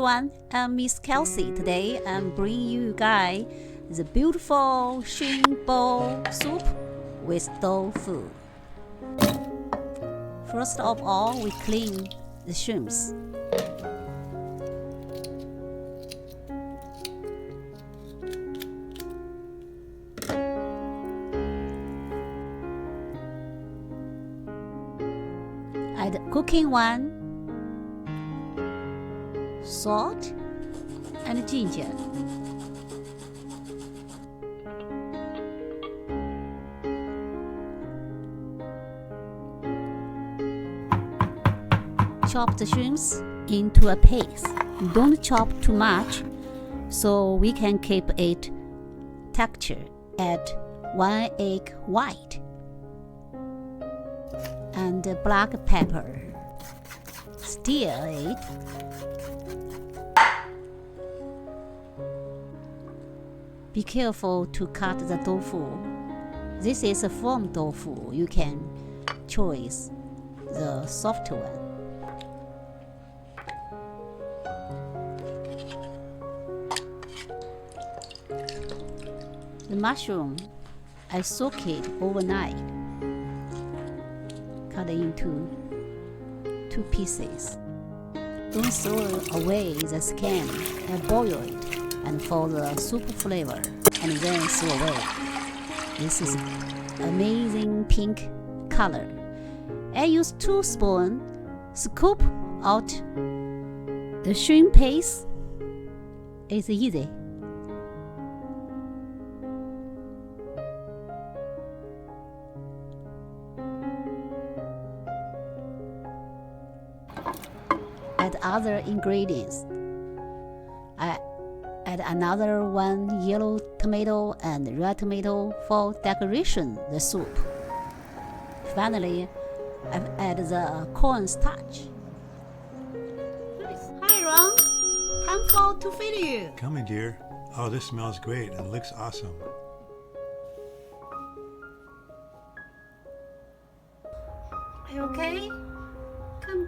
everyone, I'm Miss Kelsey. Today I'm bringing you guys the beautiful shrimp bowl soup with tofu. First of all, we clean the shrimps. Add cooking wine, salt, and ginger. Chop the shrimps into a paste. Don't chop too much so we can keep it texture. Add 1 egg white and black pepper. Stir it. Be careful to cut the tofu. This is a firm tofu. You can choose the soft one. The mushroom, I soak it overnight. Cut into 2 pieces. Don't throw away the skin and boil it and for the soup flavor and then throw away. This is amazing pink color. I use 2 spoons. Scoop out the shrimp paste. It's easy. Add other ingredients. I add another 1 yellow tomato and red tomato for decoration the soup. Finally, I add the cornstarch. Hi Ron, time to feed you. Coming, dear. Oh, this smells great and looks awesome. Are you okay? Come.